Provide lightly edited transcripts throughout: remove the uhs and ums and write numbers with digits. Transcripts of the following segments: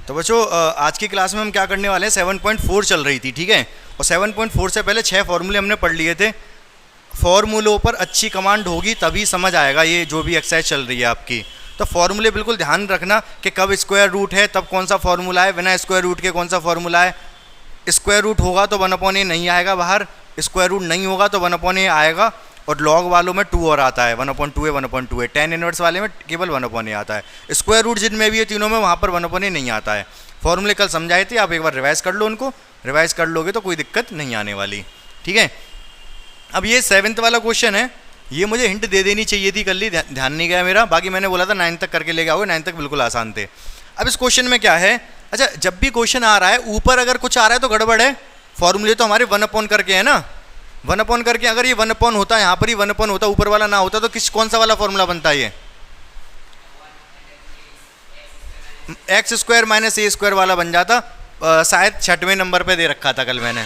तो बच्चों आज की क्लास में हम क्या करने वाले हैं, 7.4 चल रही थी, ठीक है। और 7.4 से पहले 6 फॉर्मूले हमने पढ़ लिए थे। फॉर्मूलों पर अच्छी कमांड होगी तभी समझ आएगा ये जो भी एक्सरसाइज चल रही है आपकी। तो फॉर्मूले बिल्कुल ध्यान रखना कि कब स्क्वायर रूट है तब कौन सा फॉर्मूला है, बिना स्क्वायर रूट के कौन सा फॉर्मूला है। स्क्वायर रूट होगा तो 1/a नहीं आएगा बाहर, स्क्वायर रूट नहीं होगा तो 1/a आएगा। और लॉग वालों में 2 और आता है, 1/2a 1/2a। tan इनवर्स वाले में केवल 1/a आता है। स्क्वायर रूट जिनमें भी है तीनों में, वहाँ पर 1/a नहीं आता है। फॉर्मूले कल समझाए थे, आप एक बार रिवाइज कर लो उनको, रिवाइज कर लोगे तो कोई दिक्कत नहीं आने वाली, ठीक है। अब ये 7th वाला क्वेश्चन है, ये मुझे हिंट दे देनी चाहिए थी, कल ही ध्यान नहीं गया मेरा। बाकी मैंने बोला था 9 तक करके ले आओगे, 9 तक बिल्कुल आसान थे। अब इस क्वेश्चन में क्या है, अच्छा जब भी क्वेश्चन आ रहा है ऊपर अगर कुछ आ रहा है तो गड़बड़ है। फॉर्मूले तो हमारे 1/, करके है ना, 1/, करके। अगर ये 1/ होता, यहाँ पर ही 1/ होता, ऊपर वाला ना होता, तो कौन सा वाला फॉर्मूला बनता है? ये x² - a² वाला बन जाता। शायद 6वें नंबर पे दे रखा था कल मैंने,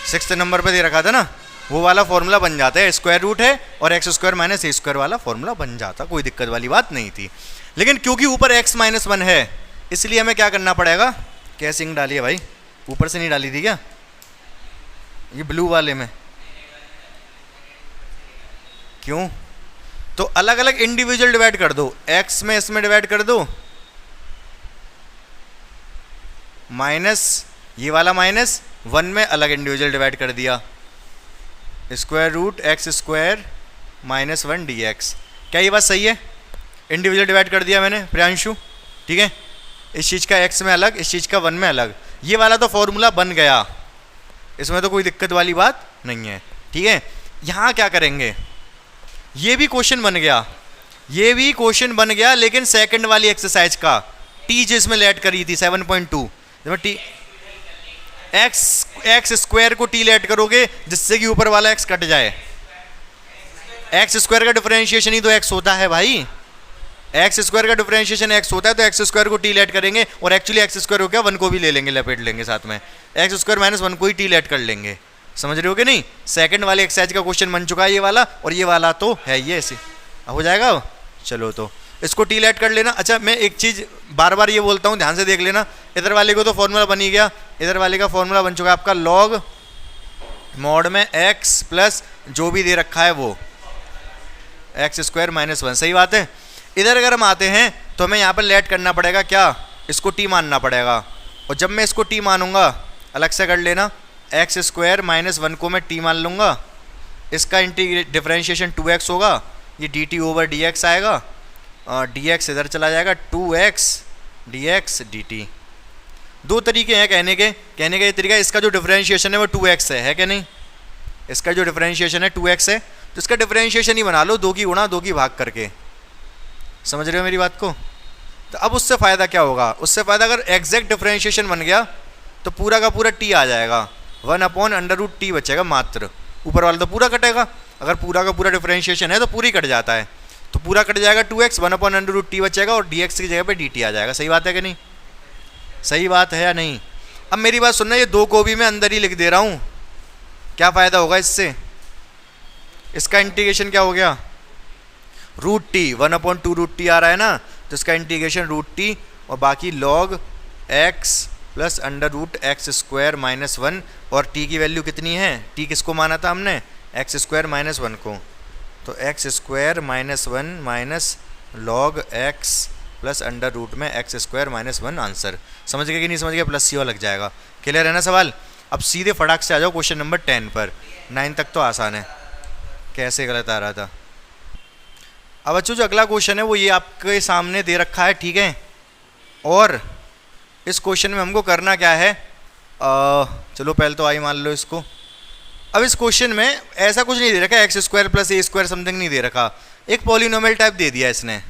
6th नंबर पे दे रखा था ना, वो वाला फॉर्मूला बन जाता है। स्क्वायर रूट है और x² - a² वाला फॉर्मूला बन जाता, कोई दिक्कत वाली बात नहीं थी। लेकिन क्योंकि ऊपर x - 1 है, इसलिए हमें क्या करना पड़ेगा, कैसे इंक डाली है भाई, ऊपर से नहीं डाली थी क्या ये ब्लू वाले में? क्यों? तो अलग अलग इंडिविजुअल डिवाइड कर दो, x में इसमें डिवाइड कर दो, माइनस ये वाला -1 में अलग इंडिविजुअल डिवाइड कर दिया, स्क्वायर रूट x² - 1 dx। क्या ये बात सही है? इंडिविजुअल डिवाइड कर दिया मैंने प्रियांशु, ठीक है। इस चीज़ का x में अलग, इस चीज़ का 1 में अलग, ये वाला तो फॉर्मूला बन गया, इसमें तो कोई दिक्कत वाली बात नहीं है, ठीक है। यहाँ क्या करेंगे, ये भी क्वेश्चन बन गया, ये भी क्वेश्चन बन गया, लेकिन सेकंड वाली एक्सरसाइज का t जिसमें लेट करी थी 7.2, t x² को t लेट करोगे जिससे कि ऊपर वाला x कट जाए। x² का डिफरेंशिएशन ही तो x होता है भाई, x² का डिफरेंशिएशन x होता है, तो x² को t लेट करेंगे और एक्चुअली x² हो गया 1 को भी ले लेंगे, लपेट लेंगे साथ में, x² - 1 को ही t लेट कर लेंगे। समझ रहे हो कि नहीं? सेकंड वाले एक्सरसाइज का क्वेश्चन बन चुका है ये वाला, और ये वाला तो है ये ऐसे हो जाएगा। चलो तो इसको t लेट कर लेना। अच्छा मैं एक चीज़ बार बार ये बोलता हूँ, ध्यान से देख लेना, इधर वाले को तो फॉर्मूला बन ही गया, इधर वाले का फॉर्मूला बन चुका है आपका लॉग मॉड में x प्लस जो भी दे रखा है वो x² - 1, सही बात है। इधर अगर हम आते हैं तो हमें यहाँ पर लेट करना पड़ेगा, क्या इसको t मानना पड़ेगा, और जब मैं इसको t मानूंगा अलग से कर लेना, x² - 1 को मैं t मान लूँगा, इसका डिफरेंशिएशन 2x होगा, ये dt/dx आएगा, dx इधर चला जाएगा, 2x dx dt। दो तरीके हैं कहने के ये तरीका, इसका जो डिफरेंशिएशन है वो 2x है क्या नहीं? इसका जो डिफरेंशिएशन है 2x है, तो इसका डिफरेंशिएशन ही बना लो 2 की गुणा 2 की भाग करके। समझ रहे हो मेरी बात को? तो अब उससे फ़ायदा क्या होगा, उससे फ़ायदा अगर एग्जैक्ट डिफरेंशिएशन बन गया तो पूरा का पूरा t आ जाएगा, 1/√t बचेगा मात्र, ऊपर वाला तो पूरा कटेगा। अगर पूरा का पूरा डिफरेंशिएशन है तो पूरी कट जाता है, तो पूरा कट जाएगा 2x, 1/√t बचेगा और dx की जगह पे dt आ जाएगा। सही बात है कि नहीं? सही बात है या नहीं? अब मेरी बात सुनना, ये 2 को भी मैं अंदर ही लिख दे रहा हूँ, क्या फ़ायदा होगा इससे? इसका इंटीग्रेशन क्या हो गया, √t, 1/2√t आ रहा है ना, तो इसका इंटीग्रेशन √t और बाकी log x प्लस √x² - 1, और t की वैल्यू कितनी है, t किसको माना था हमने, x² - 1 को, तो x² - 1 minus log x plus √ में x² - 1 आंसर। समझ गए कि नहीं समझ गए? प्लस सी लग जाएगा। क्लियर है ना सवाल? अब सीधे फटाक से आ जाओ क्वेश्चन नंबर 10 पर, 9 तक तो आसान है। कैसे गलत आ रहा था? अब बच्चों जो अगला क्वेश्चन है वो ये आपके सामने दे रखा है, ठीक है। और इस क्वेश्चन में हमको करना क्या है, चलो पहले तो आई मान लो इसको। अब इस क्वेश्चन में ऐसा कुछ नहीं दे रखा, x² + a² समथिंग नहीं दे रखा, एक पॉलिनोमियल टाइप दे दिया इसने,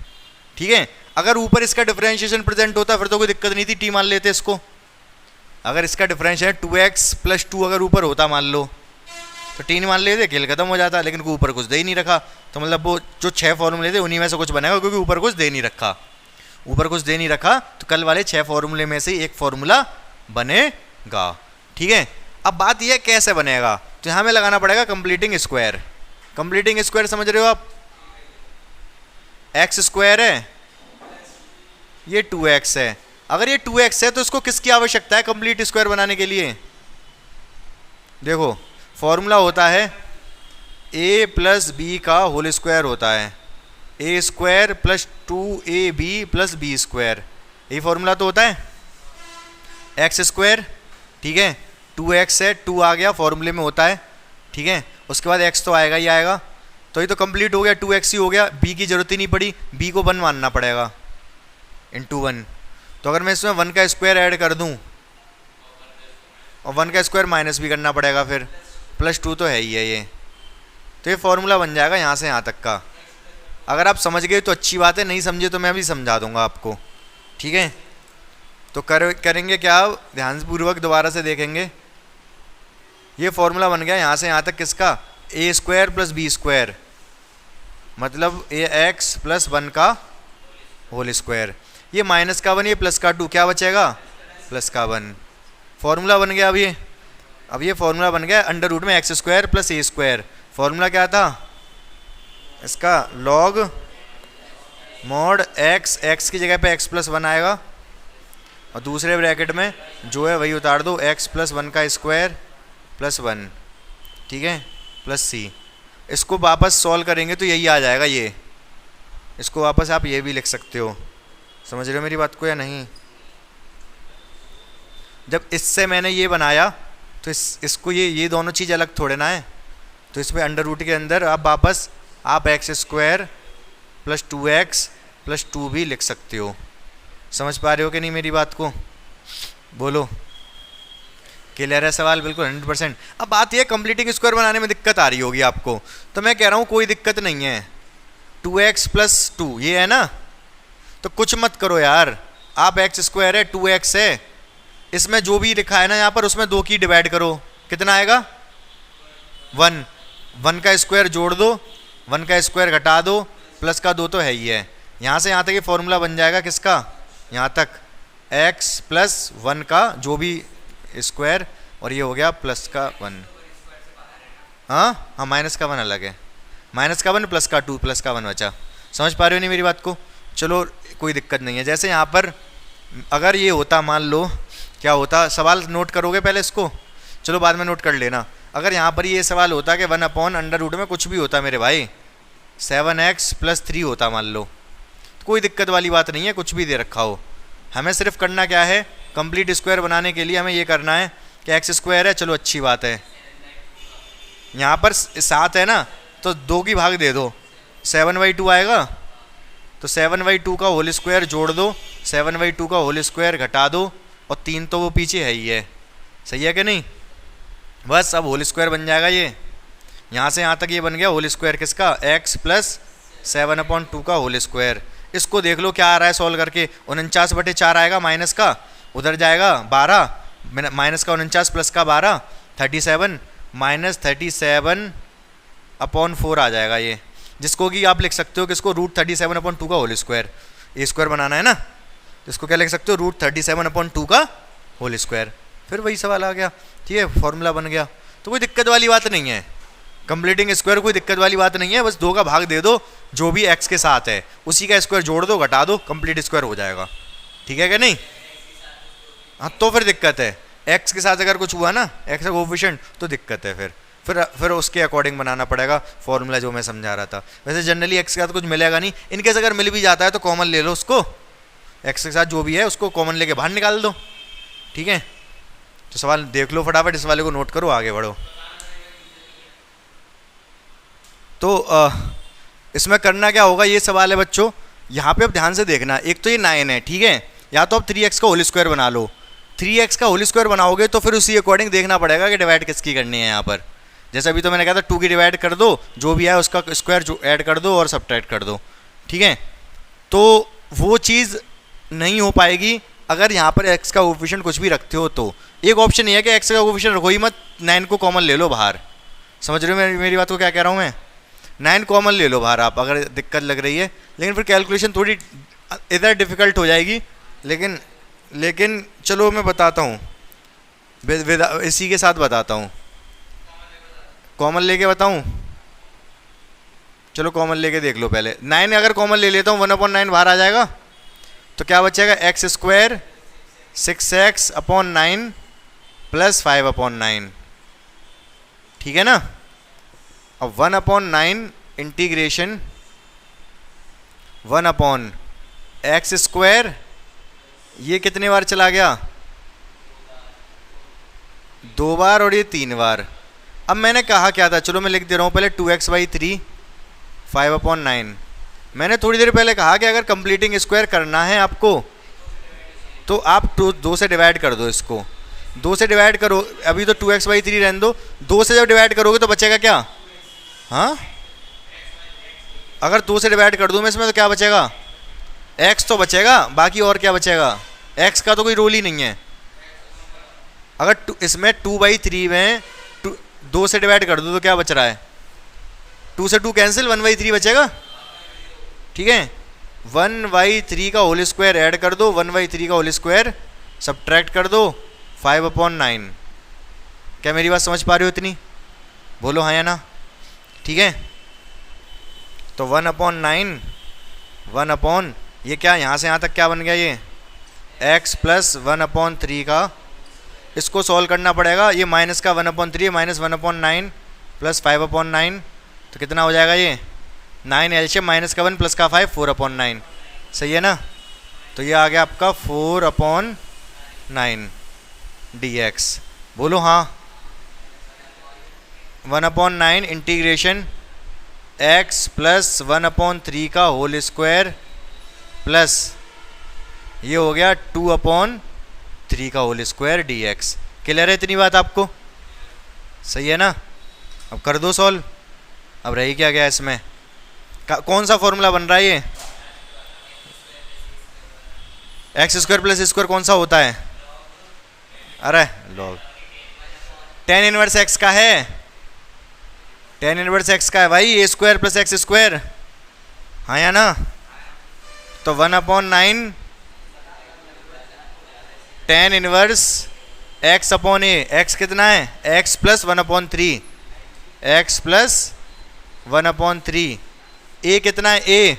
ठीक है। अगर ऊपर इसका डिफरेंशिएशन प्रेजेंट होता फिर तो कोई दिक्कत नहीं थी, t मान लेते इसको। अगर इसका डिफरेंशिएशन 2x + 2 अगर ऊपर होता मान लो, तो t मान लेते, खेल खत्म हो जाता, लेकिन ऊपर कुछ दे ही नहीं रखा, तो मतलब वो जो 6 फॉर्मूले थे उन्हीं में से कुछ बनेगा, क्योंकि ऊपर कुछ दे नहीं रखा, ऊपर कुछ दे नहीं रखा, तो कल वाले 6 फॉर्मूले में से एक फॉर्मूला बनेगा, ठीक है। अब बात यह कैसे बनेगा, तो यहाँ में लगाना पड़ेगा कंप्लीटिंग स्क्वायर। कंप्लीटिंग स्क्वायर समझ रहे हो आप, x² है, ये 2x है, अगर ये 2x है तो इसको किसकी आवश्यकता है कंप्लीट स्क्वायर बनाने के लिए? देखो फॉर्मूला होता है a प्लस बी का होल स्क्वायर होता है, a square plus 2ab plus b square, यही फॉर्मूला तो होता है। एक्स स्क्वायर, ठीक है, 2x है, 2 आ गया फॉर्मूले में होता है, ठीक है, उसके बाद x तो आएगा ही आएगा, तो ये तो कंप्लीट हो गया, 2x ही हो गया, b की जरूरत ही नहीं पड़ी, b को 1 मानना पड़ेगा इंटू 1। तो अगर मैं इसमें 1 का स्क्वायर ऐड कर दूं और 1 का स्क्वायर माइनस भी करना पड़ेगा, फिर प्लस 2 तो है ही है ये, तो ये फॉर्मूला बन जाएगा यहाँ से यहाँ तक का। अगर आप समझ गए तो अच्छी बात है, नहीं समझे तो मैं भी समझा दूंगा आपको, ठीक है। तो करेंगे क्या, ध्यानपूर्वक दोबारा से देखेंगे। ये फॉर्मूला बन गया यहाँ से यहाँ तक किसका, ए स्क्वायर प्लस बी स्क्वायर, मतलब ए एक्स प्लस 1 का होल स्क्वायर, ये माइनस का 1, ये प्लस का 2, क्या बचेगा, प्लस का 1। फॉर्मूला बन गया अब ये फॉर्मूला बन गया अंडर रूट में एक्स स्क्वायर प्लस ए स्क्वायर। फॉर्मूला क्या था इसका, लॉग मॉड एक्स, एक्स की जगह पे एक्स प्लस 1 आएगा और दूसरे ब्रैकेट में जो है वही उतार दो, एक्स प्लस 1 का स्क्वायर प्लस 1, ठीक है, प्लस सी। इसको वापस सॉल्व करेंगे तो यही आ जाएगा, ये इसको वापस आप ये भी लिख सकते हो। समझ रहे हो मेरी बात को या नहीं? जब इससे मैंने ये बनाया तो इसको ये दोनों चीज़ अलग थोड़े ना है, तो इसमें अंडर रूट के अंदर आप वापस आप x square plus 2x plus 2 भी लिख सकते हो। समझ पा रहे हो कि नहीं मेरी बात को? बोलो, क्लियर है सवाल? बिल्कुल 100%। अब बात यह कंप्लीटिंग स्क्वायर बनाने में दिक्कत आ रही होगी आपको, तो मैं कह रहा हूँ कोई दिक्कत नहीं है, 2x प्लस 2 ये है ना, तो कुछ मत करो यार, आप एक्स स्क्वायर है 2x है, इसमें जो भी लिखा है ना यहाँ पर उसमें 2 की डिवाइड करो, कितना आएगा 1, 1 का स्क्वायर जोड़ दो, 1 का स्क्वायर घटा दो, प्लस का 2 तो है ही है, यहाँ से यहाँ तक ये फॉर्मूला बन जाएगा किसका, यहाँ तक x प्लस 1 का जो भी स्क्वायर, और ये हो गया प्लस का 1। हाँ माइनस का 1 अलग है, माइनस का 1 प्लस का 2, प्लस का 1 बचा। समझ पा रहे हो नहीं मेरी बात को? चलो कोई दिक्कत नहीं है। जैसे यहाँ पर अगर ये होता, मान लो क्या होता, सवाल नोट करोगे पहले इसको, चलो बाद में नोट कर लेना। अगर यहाँ पर ये सवाल होता कि 1 अपॉन अंडर रूट में कुछ भी होता मेरे भाई, 7x प्लस 3 होता मान लो, तो कोई दिक्कत वाली बात नहीं है, कुछ भी दे रखा हो। हमें सिर्फ करना क्या है, कंप्लीट स्क्वायर बनाने के लिए हमें ये करना है कि एक्स स्क्वायर है, चलो अच्छी बात है, यहाँ पर 7 है ना, तो 2 की भाग दे दो, 7/2 आएगा, तो 7/2 का होल स्क्वायर जोड़ दो, 7/2 का होल स्क्वायर घटा दो, और 3 तो वो पीछे है ही है, सही है कि नहीं? बस अब होल स्क्वायर बन जाएगा ये, यहाँ से यहाँ तक ये बन गया होल स्क्वायर किसका, x प्लस 7/2 का होल स्क्वायर। इसको देख लो क्या आ रहा है सॉल्व करके, 49/4 आएगा, माइनस का उधर जाएगा 12, माइनस का 49 प्लस का 12, 37, माइनस 37/4 आ जाएगा ये, जिसको कि आप लिख सकते हो किसको, √37/2 का होल स्क्वायर। ए स्क्वायर बनाना है ना, इसको क्या लिख सकते हो, √37/2 का होल स्क्वायर। फिर वही सवाल आ गया, ठीक है, फॉर्मूला बन गया। तो कोई दिक्कत वाली बात नहीं है, कंप्लीटिंग स्क्वायर कोई दिक्कत वाली बात नहीं है, बस 2 का भाग दे दो जो भी x के साथ है, उसी का स्क्वायर जोड़ दो, घटा दो, कंप्लीट स्क्वायर हो जाएगा, ठीक है क्या नहीं? हाँ तो फिर दिक्कत है, x के साथ अगर कुछ हुआ ना, x का कोफिशिएंट, तो दिक्कत है, फिर उसके अकॉर्डिंग बनाना पड़ेगा फॉर्मूला जो मैं समझा रहा था। वैसे जनरली x के साथ कुछ मिलेगा नहीं, इनकेस अगर मिल भी जाता है तो कॉमन ले लो उसको, x के साथ जो भी है उसको कॉमन लेके बाहर निकाल दो, ठीक है। तो सवाल देख लो फटाफट, इस वाले को नोट करो, आगे बढ़ो। तो इसमें करना क्या होगा, ये सवाल है बच्चों, यहाँ पे अब ध्यान से देखना, एक तो ये 9 है, ठीक है, या तो आप 3x का होल स्क्वायर बना लो, 3x का होल स्क्वायर बनाओगे तो फिर उसी अकॉर्डिंग देखना पड़ेगा कि डिवाइड किसकी करनी है। यहाँ पर जैसे अभी तो मैंने कहा था 2 की डिवाइड कर दो, जो भी है उसका स्क्वायर जो ऐड कर दो और सब्ट्रैक्ट कर दो, ठीक है। तो वो चीज़ नहीं हो पाएगी अगर यहाँ पर x का कोफिशिएंट कुछ भी रखते हो। तो एक ऑप्शन ये है कि x का कोफिशिएंट रखो ही मत, 9 को कॉमन ले लो बाहर। समझ रहे हो मेरी बात को क्या कह रहा हूँ मैं? 9 कॉमन ले लो बाहर आप, अगर दिक्कत लग रही है, लेकिन फिर कैलकुलेशन थोड़ी इधर डिफ़िकल्ट हो जाएगी। लेकिन चलो मैं बताता हूँ, इसी के साथ बताता हूँ, कॉमन लेके बताऊँ। चलो कॉमन लेके देख लो पहले। 9 अगर कॉमन ले लेता हूँ 1/9 बाहर आ जाएगा, तो क्या बचेगा, x square 6x upon 9 plus 5 upon 9, ठीक है ना। अब 1 upon 9 integration 1 upon x square, ये कितने बार चला गया, 2 बार, और ये 3 बार। अब मैंने कहा क्या था, चलो मैं लिख दे रहा हूँ पहले 2x/3 5 अपॉन 9। मैंने थोड़ी देर पहले कहा कि अगर कंप्लीटिंग स्क्वायर करना है आपको तो आप 2 से डिवाइड कर दो, इसको 2 से डिवाइड करो। अभी तो 2x/3 रहने दो, 2 से जब डिवाइड करोगे तो बचेगा क्या, हाँ, अगर 2 से डिवाइड कर दूँ मैं इसमें तो क्या बचेगा, x तो बचेगा, बाकी और क्या बचेगा, x का तो कोई रोल ही नहीं है। अगर इसमें 2/3 में 2 से डिवाइड कर दो तो क्या बच रहा है, 2 से 2 कैंसिल, 1/3 बचेगा, ठीक है। 1/3 का होल स्क्वायर ऐड कर दो, 1/3 का होल स्क्वायर सब्ट्रैक्ट कर दो, 5 अपॉन 9। क्या मेरी बात समझ पा रहे हो इतनी, बोलो हाँ या ना, ठीक है। तो 1 अपॉन 9, 1 अपॉन ये क्या, यहाँ से यहाँ तक क्या बन गया, ये x प्लस 1 अपॉन 3 का, इसको सॉल्व करना पड़ेगा। ये माइनस का 1 upon 3 minus 1 upon 9 plus 5 upon 9, तो कितना हो जाएगा, ये 9 एलशियम माइनस का 1 प्लस का 5 4 अपॉन 9, सही है ना। तो ये आ गया आपका 4 अपॉन 9 dx, बोलो हाँ। 1 upon 9 integration x plus 1 upon 3 का होल स्क्वायर प्लस ये हो गया 2 अपॉन 3 का होल स्क्वायर dx। क्लियर है इतनी बात आपको, सही है ना। अब कर दो सॉल्व। अब रही क्या गया इसमें, कौन सा फॉर्मूला बन रहा है, ये एक्स स्क्वायर प्लस स्क्वायर कौन सा होता है, अरे लॉग tan इनवर्स x का है, tan इनवर्स x का है भाई, a square plus x square, हाँ या ना। तो 1 upon 9 tan inverse x upon a, x कितना है, x plus 1 upon 3, x plus 1 upon 3, a कितना है, a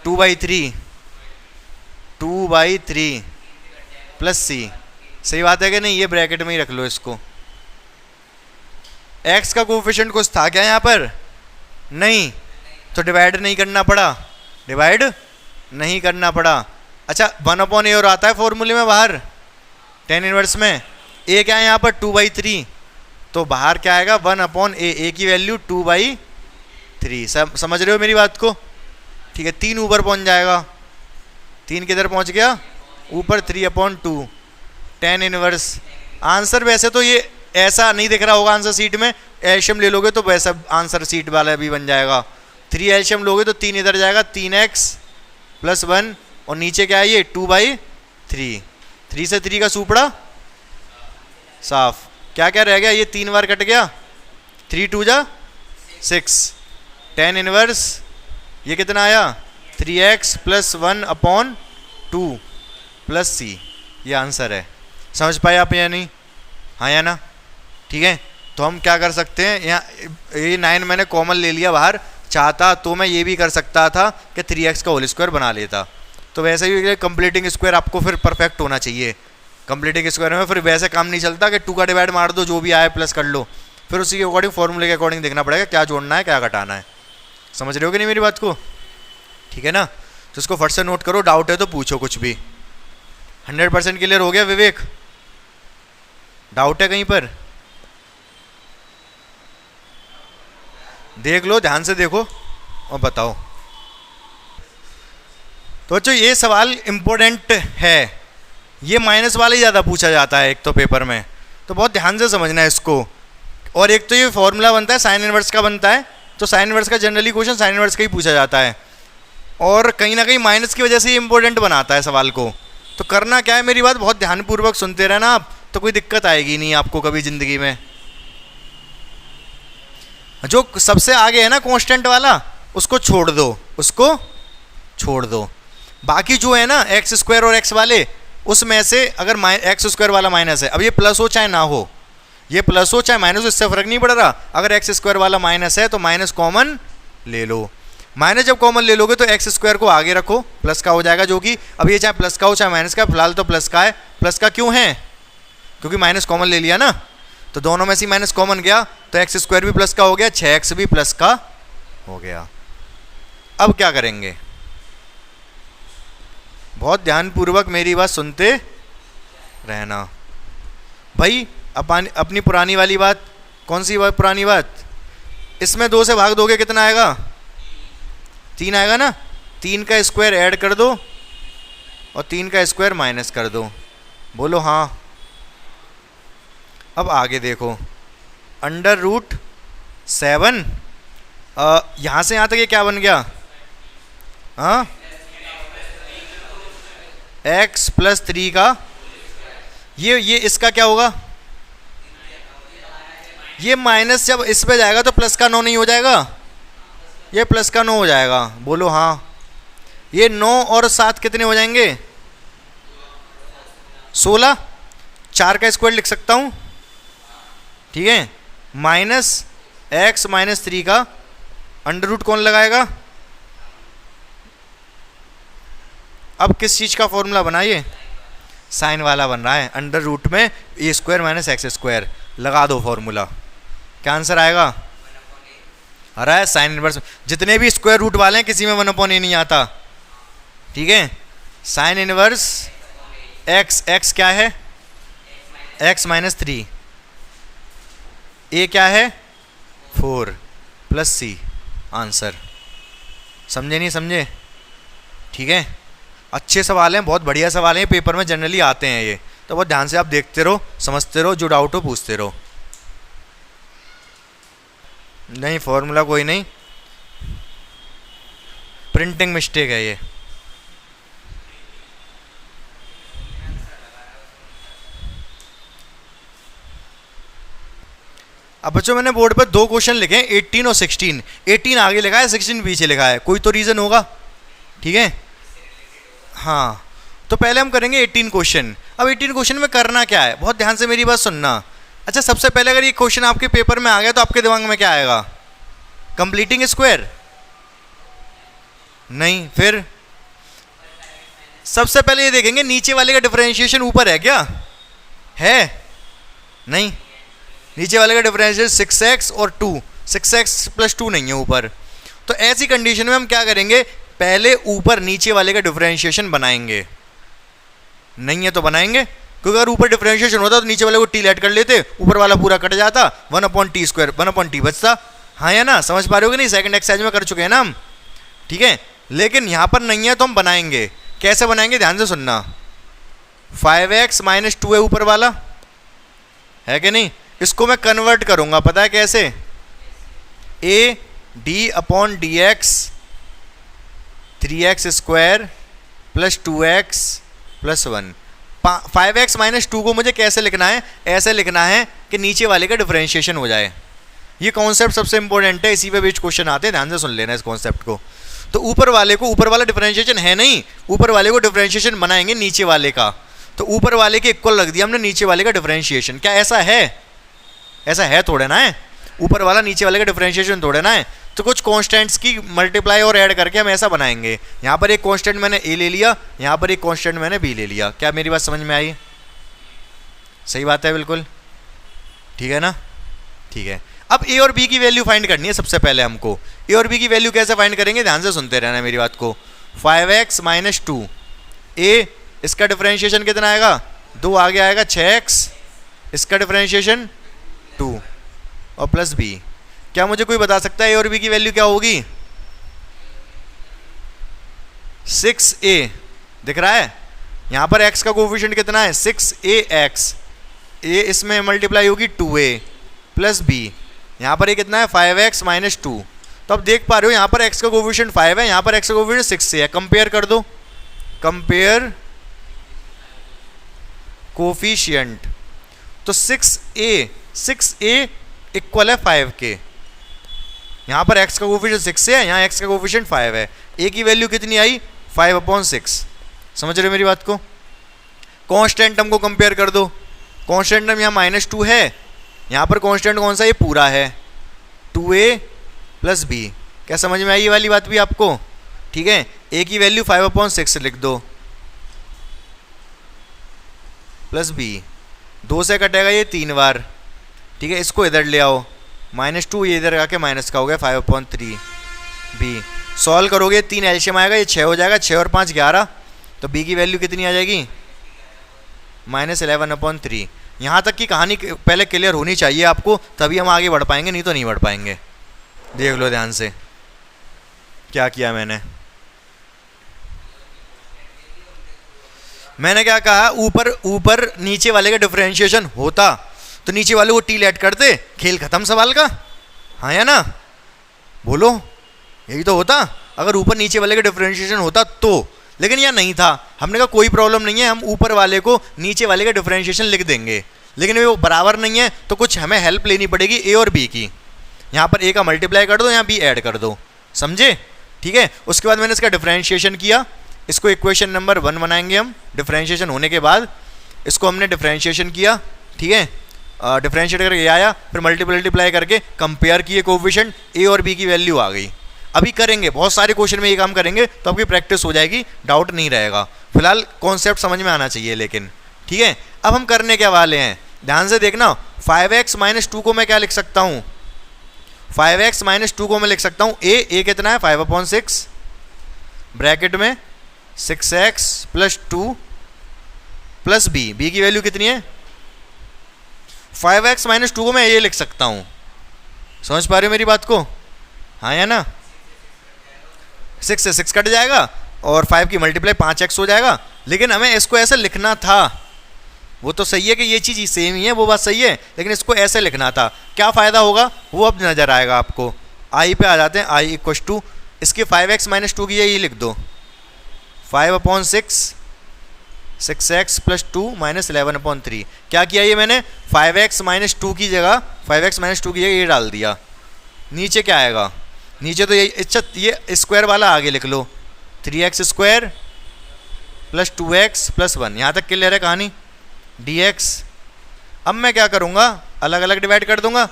2/3, 2/3 प्लस c, सही बात है कि नहीं, ये ब्रैकेट में ही रख लो इसको। x का कोफिशिएंट कुछ था क्या यहाँ पर, नहीं, तो डिवाइड नहीं करना पड़ा, डिवाइड नहीं करना पड़ा। अच्छा 1 अपॉन ए और आता है फॉर्मूले में बाहर tan इनवर्स में, a क्या है यहाँ पर 2/3, तो बाहर क्या आएगा 1 अपॉन ए की वैल्यू 2/3, समझ रहे हो मेरी बात को, ठीक है। 3 ऊपर पहुँच जाएगा, 3 किधर पहुँच गया ऊपर, 3 अपॉन 2 tan इनवर्स। आंसर वैसे तो ये ऐसा नहीं दिख रहा होगा आंसर सीट में, एल्शियम ले लोगे तो वैसा आंसर सीट वाला भी बन जाएगा। 3 एल्शियम लोगे तो 3 इधर जाएगा, 3x प्लस 1, और नीचे क्या है ये 2/3, 3 से 3 का सुपड़ा साफ, क्या क्या रह गया, ये 3 बार कट गया, 3 2 जा 6, tan इनवर्स ये कितना आया 3x plus 1 upon 2 plus c, ये आंसर है। समझ पाए आप या नहीं, हाँ या ना, ठीक है। तो हम क्या कर सकते हैं, यहाँ ये 9 मैंने कॉमन ले लिया बाहर, चाहता तो मैं ये भी कर सकता था कि 3x का होल स्क्वायर बना लेता। तो वैसे भी कंप्लीटिंग स्क्वायर आपको फिर परफेक्ट होना चाहिए, कंप्लीटिंग स्क्वायर में फिर वैसे काम नहीं चलता कि 2 का डिवाइड मार दो, जो भी आए प्लस कर लो, फिर उसी के अकॉर्डिंग फॉर्मूले के अकॉर्डिंग देखना पड़ेगा क्या जोड़ना है क्या घटाना है। समझ रहे हो कि नहीं मेरी बात को, ठीक है ना। तो इसको फट से नोट करो, डाउट है तो पूछो कुछ भी। 100% क्लियर हो गया विवेक, डाउट है कहीं पर, देख लो ध्यान से देखो और बताओ। तो बच्चों ये सवाल इम्पोर्टेंट है, ये माइनस वाला ही ज़्यादा पूछा जाता है एक तो पेपर में, तो बहुत ध्यान से समझना है इसको। और एक तो ये फॉर्मूला बनता है साइन इनवर्स का बनता है, तो साइन इनवर्स का जनरली क्वेश्चन साइन इनवर्स का ही पूछा जाता है, और कहीं ना कहीं माइनस की वजह से ये इंपॉर्टेंट बनाता है सवाल को। तो करना क्या है, मेरी बात बहुत ध्यानपूर्वक सुनते रहना आप, तो कोई दिक्कत आएगी नहीं आपको कभी ज़िंदगी में। जो सबसे आगे है ना कांस्टेंट वाला, उसको छोड़ दो, उसको छोड़ दो। बाकी जो है ना एक्स स्क्वायर और एक्स वाले, उसमें से अगर एक्स स्क्वायर वाला माइनस है, अब ये प्लस हो चाहे ना हो, ये प्लस हो चाहे माइनस हो, इससे फर्क नहीं पड़ रहा। अगर एक्स स्क्वायर वाला माइनस है तो माइनस कॉमन ले लो, माइनस जब कॉमन ले लोगे तो एक्स स्क्वायर को आगे रखो, प्लस का हो जाएगा, जो कि अब ये चाहे प्लस का हो चाहे माइनस का, फिलहाल तो प्लस का है। प्लस का क्यों है? क्योंकि माइनस कॉमन ले लिया ना, तो दोनों में से माइनस कॉमन गया तो एक्स स्क्वायर भी प्लस का हो गया, 6x भी प्लस का हो गया। अब क्या करेंगे? बहुत ध्यानपूर्वक मेरी बात सुनते रहना भाई। अपनी पुरानी वाली बात, कौन सी बात पुरानी बात? इसमें 2 से भाग दोगे कितना आएगा? 3 आएगा ना। 3 का स्क्वायर ऐड कर दो और 3 का स्क्वायर माइनस कर दो। बोलो हाँ। अब आगे देखो, √7 यहाँ से यहाँ तक ये क्या बन गया? हाँ, x + 3 का ये इसका क्या होगा? ये माइनस जब इस पे जाएगा तो प्लस का 9 नहीं हो जाएगा? ये प्लस का 9 हो जाएगा। बोलो हाँ। ये 9 और 7 कितने हो जाएंगे? 16। 4 का स्क्वायर लिख सकता हूँ, ठीक है। -x - 3 का अंडर रूट कौन लगाएगा? अब किस चीज़ का फॉर्मूला बना? ये साइन वाला बन रहा है। अंडर रूट में ए स्क्वायर माइनस एक्स स्क्वायर लगा दो फॉर्मूला, क्या आंसर आएगा? अरे साइन इनवर्स, जितने भी स्क्वायर रूट वाले हैं किसी में 1/a नहीं आता, ठीक है। साइन इनवर्स x क्या है? x - 3, a क्या है? 4 + c, आंसर। समझे नहीं समझे? ठीक है, अच्छे सवाल हैं, बहुत बढ़िया सवाल हैं, पेपर में जनरली आते हैं ये, तो बहुत ध्यान से आप देखते रहो, समझते रहो, जो डाउट हो पूछते रहो। नहीं फॉर्मूला कोई नहीं, प्रिंटिंग मिस्टेक है ये। अब बच्चों मैंने बोर्ड पर 2 क्वेश्चन लिखे हैं, 18 और 16। 18 आगे लिखा है, 16 पीछे लिखा है, कोई तो रीज़न होगा, ठीक है। हाँ, तो पहले हम करेंगे 18 क्वेश्चन। अब 18 क्वेश्चन में करना क्या है, बहुत ध्यान से मेरी बात सुनना। अच्छा, सबसे पहले अगर ये क्वेश्चन आपके पेपर में आ गया तो आपके दिमाग में क्या आएगा? Completing square? नहीं, फिर सबसे पहले ये देखेंगे नीचे वाले का डिफरेंशिएशन ऊपर है क्या? है? नहीं, नीचे वाले का डिफरेंशिएशन 6x और 2, 6x + 2 नहीं है ऊपर। तो ऐसी कंडीशन में हम क्या करेंगे? पहले ऊपर नीचे वाले का डिफरेंशिएशन बनाएंगे। नहीं है तो बनाएंगे, क्योंकि अगर ऊपर डिफरेंशिएशन होता तो नीचे वाले को t ऐड कर लेते, ऊपर वाला पूरा कट जाता, 1/t² 1/t बचता। हाँ या ना? समझ पा रहे हो कि नहीं? सेकंड एक्सरसाइज में कर चुके हैं ना हम, ठीक है। लेकिन यहाँ पर नहीं है तो हम बनाएंगे। कैसे बनाएंगे? ध्यान से सुनना। 5x - 2 है ऊपर वाला, है कि नहीं? इसको मैं कन्वर्ट करूँगा, पता है कैसे? AD/dx 3x² + 2x + 1। 5x - 2 को मुझे कैसे लिखना है? ऐसे लिखना है कि नीचे वाले का डिफरेंशिएशन हो जाए। ये कॉन्सेप्ट सबसे इंपॉर्टेंट है, इसी पे बेस्ड क्वेश्चन आते हैं, ध्यान से सुन लेना इस कॉन्सेप्ट को। तो ऊपर वाला डिफरेंशिएशन है नहीं, ऊपर वाले को डिफरेंशिएशन बनाएंगे नीचे वाले का। तो ऊपर वाले के इक्वल रख दिया हमने नीचे वाले का डिफरेंशिएशन। क्या ऐसा है? ऐसा है थोड़े ना है, ऊपर वाला नीचे वाले का डिफरेंशिएशन थोड़े ना है। तो कुछ कांस्टेंट्स की मल्टीप्लाई और ऐड करके हम ऐसा बनाएंगे। यहाँ पर एक कांस्टेंट मैंने a ले लिया, यहाँ पर एक कांस्टेंट मैंने b ले लिया। क्या मेरी बात समझ में आई? सही बात है, बिल्कुल ठीक है ना? ठीक है। अब a और b की वैल्यू फाइंड करनी है सबसे पहले हमको। a और b की वैल्यू कैसे फाइंड करेंगे? ध्यान से सुनते रहना मेरी बात को। 5x - 2, a इसका डिफरेंशिएशन कितना आएगा? 2, आगे आएगा 6x, इसका डिफरेंशिएशन 2 और प्लस b। क्या मुझे कोई बता सकता है a और b की वैल्यू क्या होगी? 6a दिख रहा है, यहाँ पर x का कोफिशिएंट कितना है? 6ax, a इसमें मल्टीप्लाई होगी 2a प्लस b, यहाँ पर ये कितना है? 5x - 2। तो अब देख पा रहे हो यहाँ पर x का कोफिशिएंट 5 है, यहाँ पर x का कोफिशिएंट 6 है। कंपेयर कर दो, कंपेयर कोफिशिएंट। तो 6a इक्वल है 5 के। यहाँ पर x का कोफिशिएंट 6 है, यहाँ x का कोफिशिएंट 5 है। a की वैल्यू कितनी आई? 5/6। समझ रहे हो मेरी बात को? कांस्टेंट हमको कंपेयर कर दो। कांस्टेंट हम यहाँ -2 है, यहाँ पर कांस्टेंट कौन सा? ये पूरा है 2a प्लस b। क्या समझ में आई ये वाली बात भी आपको? ठीक है, ए की वैल्यू 5/6 लिख दो प्लस बी, 2 से कटेगा ये 3 बार। ठीक है, इसको इधर ले आओ, -2 ये इधर आके माइनस का हो गया 5/3 बी। सॉल्व करोगे 3 एलसीएम आएगा, ये 6 हो जाएगा, 6 और 5 11, तो बी की वैल्यू कितनी आ जाएगी? -11/3। यहाँ तक की कहानी पहले क्लियर होनी चाहिए आपको, तभी हम आगे बढ़ पाएंगे, नहीं तो नहीं बढ़ पाएंगे। देख लो ध्यान से क्या किया मैंने क्या कहा, ऊपर ऊपर नीचे वाले का डिफरेंशिएशन होता तो नीचे वाले को टी ऐड करते, खेल खत्म सवाल का। हाँ या ना, बोलो, यही तो होता अगर ऊपर नीचे वाले का डिफरेंशिएशन होता तो। लेकिन यह नहीं था, हमने कहा कोई प्रॉब्लम नहीं है, हम ऊपर वाले को नीचे वाले का डिफरेंशिएशन लिख देंगे, लेकिन वो बराबर नहीं है तो कुछ हमें हेल्प लेनी पड़ेगी ए और बी की। यहाँ पर ए का मल्टीप्लाई कर दो, यहाँ बी ऐड कर दो, समझे? ठीक है, उसके बाद मैंने इसका डिफरेंशिएशन किया, इसको इक्वेशन नंबर 1 बनाएंगे हम। डिफरेंशिएशन होने के बाद इसको हमने डिफरेंशिएशन किया, ठीक है, डिफरेंशिएट करके आया, फिर मल्टीप्लाई करके कंपेयर किए कोएफिशिएंट, ए और बी की वैल्यू आ गई। अभी करेंगे, बहुत सारे क्वेश्चन में ये काम करेंगे तो आपकी प्रैक्टिस हो जाएगी, डाउट नहीं रहेगा। फिलहाल कॉन्सेप्ट समझ में आना चाहिए लेकिन। ठीक है, अब हम करने क्या वाले हैं, ध्यान से देखना। 5x - 2 को मैं क्या लिख सकता हूँ? 5x - 2 को मैं लिख सकता हूँ ए कितना है 5/6 ब्रैकेट में 6x + 2 प्लस बी की वैल्यू कितनी है? 5x - 2 को मैं ये लिख सकता हूँ। समझ पा रहे हो मेरी बात को? हाँ या ना? 6 से 6 कट जाएगा और 5 की मल्टीप्लाई 5x हो जाएगा, लेकिन हमें इसको ऐसे लिखना था। वो तो सही है कि ये चीज़ सेम ही है, वो बात सही है, लेकिन इसको ऐसे लिखना था। क्या फ़ायदा होगा वो अब नज़र आएगा आपको। आई पे आ जाते हैं, आई = इसके 5x - 2 की ये लिख दो, 5/6 6x + 2 -11/3। क्या किया ये मैंने? 5x - 2 की जगह ये डाल दिया। नीचे क्या आएगा? नीचे तो ये स्क्वायर वाला आगे लिख लो, 3x² + 2x + 1। यहाँ तक क्लियर है कहानी? dx। अब मैं क्या करूँगा, अलग अलग डिवाइड कर दूंगा,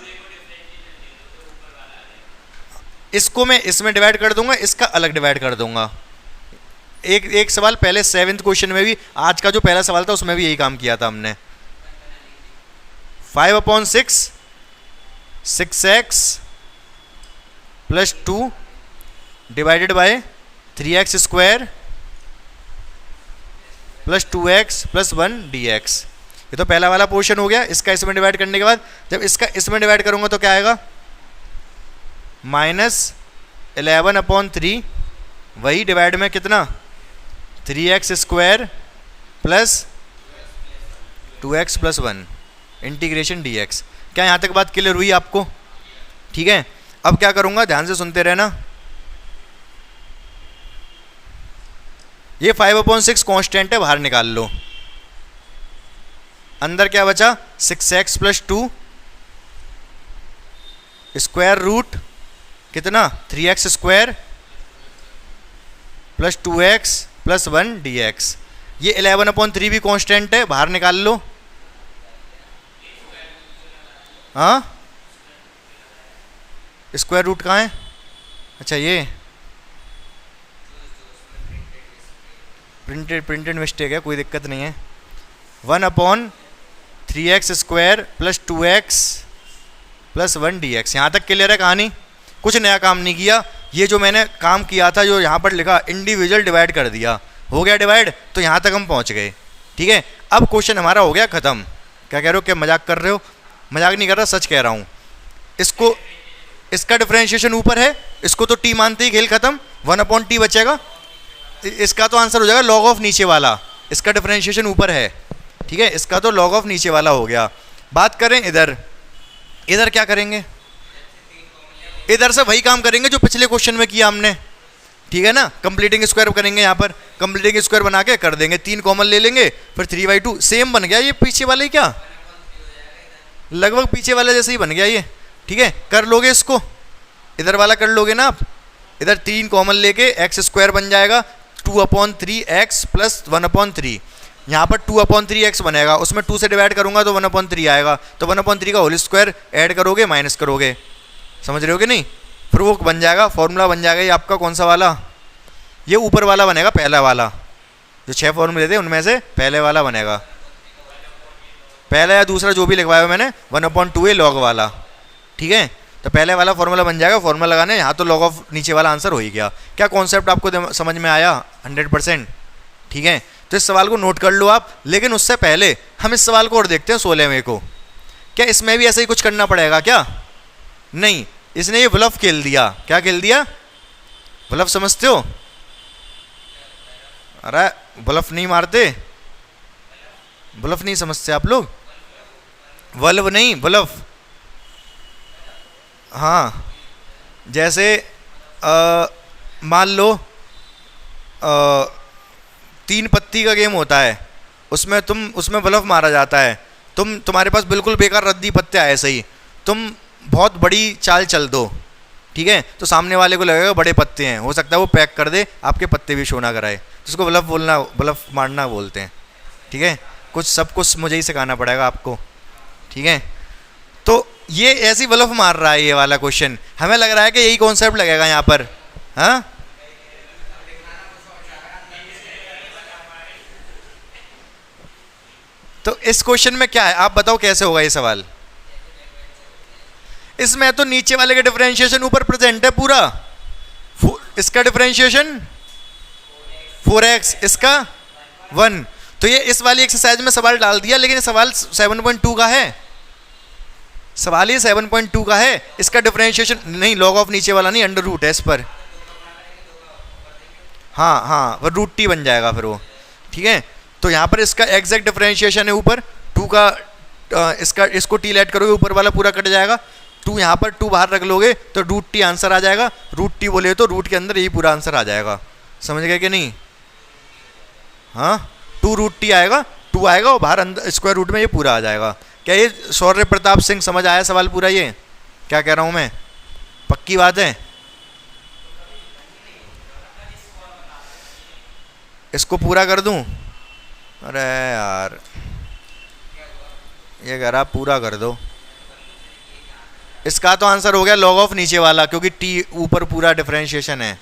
इसको मैं इसमें डिवाइड कर दूंगा, इसका अलग डिवाइड कर दूंगा। एक सवाल पहले 7th क्वेश्चन में भी, आज का जो पहला सवाल था उसमें भी यही काम किया था हमने। 5/6 6x + 2 divided by 3x² + 2x + 1 dx। ये तो पहला वाला पोर्शन हो गया। इसका इसमें डिवाइड करने के बाद जब इसका इसमें डिवाइड करूंगा तो क्या आएगा? -11/3, वही डिवाइड में कितना? 3x² + 2x + 1 integration dx। क्या यहाँ तक बात क्लियर हुई आपको? ठीक है, अब क्या करूँगा, ध्यान से सुनते रहना। ये 5/6 कांस्टेंट है, बाहर निकाल लो। अंदर क्या बचा? 6x + 2 स्क्वायर रूट कितना? 3x² + 2x + 1 dx। ये 11/3 भी कांस्टेंट है, बाहर निकाल लो। हाँ, स्क्वायर रूट कहाँ है? अच्छा, ये प्रिंटेड मिस्टेक है, कोई दिक्कत नहीं है। 1/3x² + 2x + 1 dx। यहाँ तक क्लियर है कहानी? कुछ नया काम नहीं किया। ये जो मैंने काम किया था, जो यहाँ पर लिखा इंडिविजुअल डिवाइड कर दिया, हो गया डिवाइड, तो यहाँ तक हम पहुँच गए। ठीक है, अब क्वेश्चन हमारा हो गया ख़त्म। क्या कह रहे हो? क्या मजाक कर रहे हो? मजाक नहीं कर रहा, सच कह रहा हूँ। इसको, इसका डिफरेंशिएशन ऊपर है, इसको तो t मानते ही खेल खत्म, 1/t बचेगा। इसका तो आंसर हो जाएगा log ऑफ नीचे वाला, इसका डिफरेंशिएशन ऊपर है। ठीक है, इसका तो log ऑफ नीचे वाला हो गया। बात करें इधर, इधर क्या करेंगे? इधर से वही काम करेंगे जो पिछले क्वेश्चन में किया हमने। ठीक है ना, कंप्लीटिंग स्क्वायर करेंगे, यहाँ पर कंप्लीटिंग स्क्वायर बना के कर देंगे, 3 कॉमन ले लेंगे, फिर 3/2 सेम बन गया। ये पीछे वाले ही क्या, लगभग पीछे वाले जैसे ही बन गया ये। ठीक है, कर लोगे इसको, इधर वाला कर लोगे ना आप। इधर 3 कॉमन लेके x² बन जाएगा 2/3x + 1/3। यहाँ पर 2/3x बनेगा, उसमें 2 से डिवाइड करूँगा तो 1/3 आएगा, तो 1/3 का होल स्क्वायर ऐड करोगे, माइनस करोगे। समझ रहे हो कि नहीं? फिर वो बन जाएगा, फॉर्मूला बन जाएगा ये आपका कौन सा वाला, ये ऊपर वाला बनेगा, पहला वाला। जो 6 फॉर्मूले थे उनमें से पहले वाला बनेगा, पहला या दूसरा जो भी लिखवाया मैंने, 1/2 लॉग वाला। ठीक है, तो पहले वाला फॉर्मूला बन जाएगा, फॉर्मूला लगाने यहाँ तो लॉग ऑफ नीचे वाला आंसर हो ही गया। क्या कॉन्सेप्ट आपको समझ में आया? 100%। ठीक है, तो इस सवाल को नोट कर लो आप। लेकिन उससे पहले हम इस सवाल को और देखते हैं 16वें को। क्या इसमें भी ऐसा ही कुछ करना पड़ेगा क्या? नहीं, इसने ये ब्लफ खेल दिया। क्या खेल दिया? ब्लफ समझते हो? अरे ब्लफ नहीं मारते, ब्लफ नहीं समझते आप लोग? वल्व नहीं, ब्लफ। हाँ, जैसे मान लो 3 पत्ती का गेम होता है, उसमें ब्लफ मारा जाता है। तुम्हारे पास बिल्कुल बेकार रद्दी पत्ते आए सही, तुम बहुत बड़ी चाल चल दो, ठीक है, तो सामने वाले को लगेगा बड़े पत्ते हैं, हो सकता है वो पैक कर दे, आपके पत्ते भी शो ना कराए, तो उसको ब्लफ मारना बोलते हैं। ठीक है, सब कुछ मुझे ही सिखाना पड़ेगा आपको। ठीक है, तो ये ऐसी ब्लफ मार रहा है ये वाला क्वेश्चन, हमें लग रहा है कि यही कॉन्सेप्ट लगेगा यहाँ पर। हाँ, तो इस क्वेश्चन में क्या है आप बताओ, कैसे होगा ये सवाल? इसमें तो नीचे वाले का डिफरेंशिएशन ऊपर प्रेजेंट है पूरा, इसका डिफरेंशिएशन 4x, इसका 1। तो ये इस वाली एक्सरसाइज में सवाल डाल दिया, लेकिन सवाल 7.2 का है, सवाल ये 7.2 का है। इसका डिफरेंशिएशन नहीं, लॉग ऑफ नीचे वाला नहीं, अंडर रूट है इस पर। हाँ हाँ, वो रूट टी बन जाएगा फिर वो। ठीक है, तो यहाँ पर इसका एग्जैक्ट डिफरेंशिएशन है ऊपर 2 का, इसको टी लेट करोगे ऊपर वाला पूरा कट जाएगा, 2 यहाँ पर 2 बाहर रख लोगे तो रूट टी आंसर आ जाएगा। रूट टी बोले तो रूट के अंदर यही पूरा आंसर आ जाएगा, समझ गए कि नहीं? हाँ, 2 रूट टी आएगा, 2 आएगा और बाहर अंदर स्क्वायर रूट में ये पूरा आ जाएगा। क्या ये शौर्य प्रताप सिंह समझ आया सवाल पूरा? ये क्या कह रहा हूँ मैं, पक्की बात है? इसको पूरा कर दूं? अरे यार, ये कह रहा पूरा कर दो। इसका तो आंसर हो गया लॉग ऑफ नीचे वाला, क्योंकि टी ऊपर पूरा डिफरेंशिएशन है,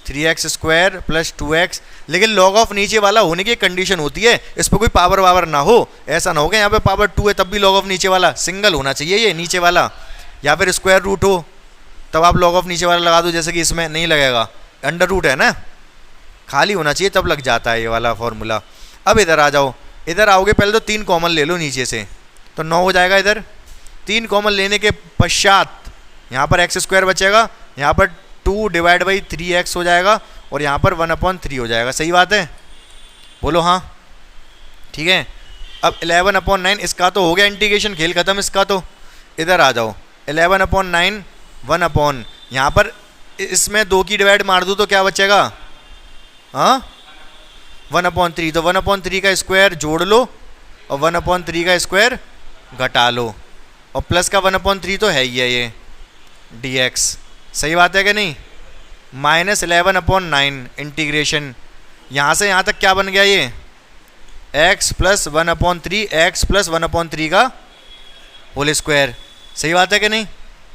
3x² + 2x। लेकिन लॉग ऑफ नीचे वाला होने की कंडीशन होती है, इस पर कोई पावर वावर ना हो, ऐसा ना हो कि यहाँ पे पावर 2 है तब भी लॉग ऑफ नीचे वाला, सिंगल होना चाहिए ये नीचे वाला, या फिर स्क्वायर रूट हो तब आप लॉग ऑफ नीचे वाला लगा दो, जैसे कि इसमें नहीं लगेगा, अंडर रूट है ना, खाली होना चाहिए तब लग जाता है ये वाला फॉर्मूला। अब इधर आ जाओ, इधर आओगे पहले तो 3 कॉमन ले लो नीचे से, तो 9 हो जाएगा। इधर 3 कॉमन लेने के पश्चात यहाँ पर x² बचेगा, यहाँ पर 2 / 3x हो जाएगा, और यहाँ पर 1/3 हो जाएगा। सही बात है, बोलो हाँ? ठीक है, अब 11/9 इसका तो हो गया इंटीग्रेशन, खेल खत्म इसका। तो इधर आ जाओ, 11/9 1 यहाँ पर इसमें 2 की डिवाइड मार दूँ तो क्या बचेगा? हाँ, 1/3। तो 1/3 का स्क्वायर जोड़ लो और 1/3 का स्क्वायर घटा लो, और प्लस का 1/3 तो है ही है ये dx। सही बात है कि नहीं? -11/9 इंटीग्रेशन, यहाँ से यहाँ तक क्या बन गया ये? x + 1/3 x + 1/3 का होल स्क्वायर। सही बात है कि नहीं?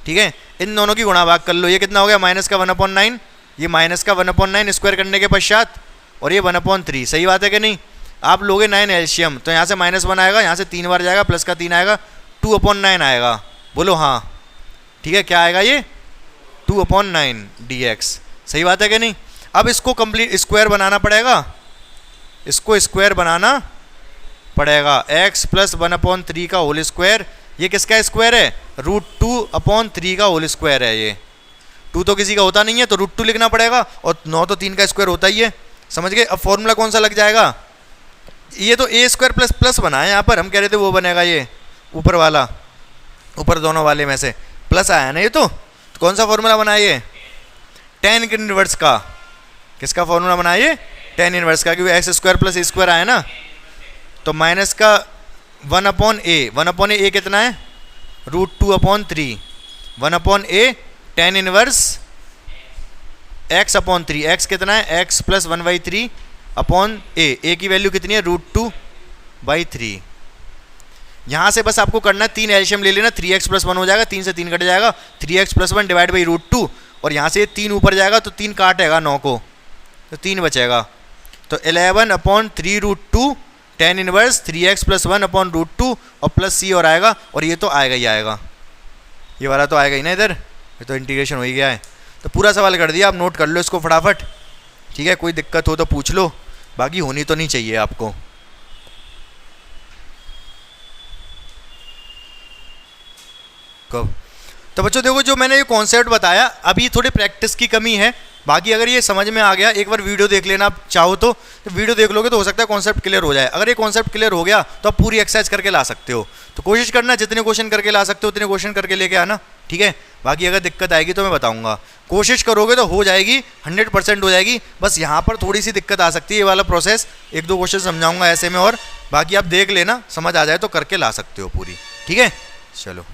ठीक है, इन दोनों की गुणा भाग कर लो, ये कितना हो गया? -1/9, ये -1/9 स्क्वायर करने के पश्चात, और ये 1/3। सही बात है कि नहीं? आप लोगे 9 एलसीएम, तो यहाँ से -1 आएगा, यहाँ से 3 बार जाएगा, प्लस का 3 आएगा, 2/9 आएगा। बोलो हाँ? ठीक है, क्या आएगा ये? 2/9 dx। सही बात है कि नहीं? अब इसको कंप्लीट स्क्वायर बनाना पड़ेगा, इसको स्क्वायर बनाना पड़ेगा, x + 1/3 का होल स्क्वायर। ये किसका स्क्वायर है? √2/3 का होल स्क्वायर है। ये 2 तो किसी का होता नहीं है, तो √2 लिखना पड़ेगा, और 9 तो 3 का स्क्वायर होता ही है। समझ गए? अब फॉर्मूला कौन सा लग जाएगा? ये तो a² + बना है, यहाँ पर हम कह रहे थे वो बनेगा ये ऊपर वाला, ऊपर दोनों वाले में से प्लस आया ना ये, तो कौन सा फॉर्मूला बना ये? tan इनवर्स का। किसका फॉर्मूला बना ये? tan इनवर्स का, क्योंकि x² + a² आया ना, तो माइनस का 1/a, 1/a कितना है? √2/3, 1/a tan inverse x/3, x कितना है? x + 1/3 a की वैल्यू कितनी है? √2/3। यहाँ से बस आपको करना है 3 एलसीएम ले लेना, 3x+1 हो जाएगा, 3 से 3 कट जाएगा, 3x+1 डिवाइड बाई √2, और यहाँ से 3 ऊपर जाएगा तो 3 काटेगा 9 को, तो 3 बचेगा, तो 11/3√2 tan इनवर्स 3x+1/√2 और प्लस c और आएगा, और ये तो आएगा ही आएगा, ये वाला तो आएगा ही ना इधर, ये तो इंटीग्रेशन हो ही गया है। तो पूरा सवाल कर दिया, आप नोट कर लो इसको फटाफट, ठीक है, कोई दिक्कत हो तो पूछ लो, बाकी होनी तो नहीं चाहिए आपको। कब तो बच्चों देखो, जो मैंने ये कॉन्सेप्ट बताया अभी थोड़ी प्रैक्टिस की कमी है, बाकी अगर ये समझ में आ गया, एक बार वीडियो देख लेना आप चाहो तो वीडियो देख लोगे तो हो सकता है कॉन्सेप्ट क्लियर हो जाए। अगर ये कॉन्सेप्ट क्लियर हो गया तो आप पूरी एक्सरसाइज करके ला सकते हो, तो कोशिश करना जितने क्वेश्चन करके ला सकते हो उतने क्वेश्चन करके लेके आना, ठीक है। बाकी अगर दिक्कत आएगी तो मैं बताऊंगा, कोशिश करोगे तो हो जाएगी, 100% हो जाएगी। बस यहाँ पर थोड़ी सी दिक्कत आ सकती है, ये वाला प्रोसेस 1-2 क्वेश्चन समझाऊंगा ऐसे में, और बाकी आप देख लेना, समझ आ जाए तो करके ला सकते हो पूरी, ठीक है। चलो।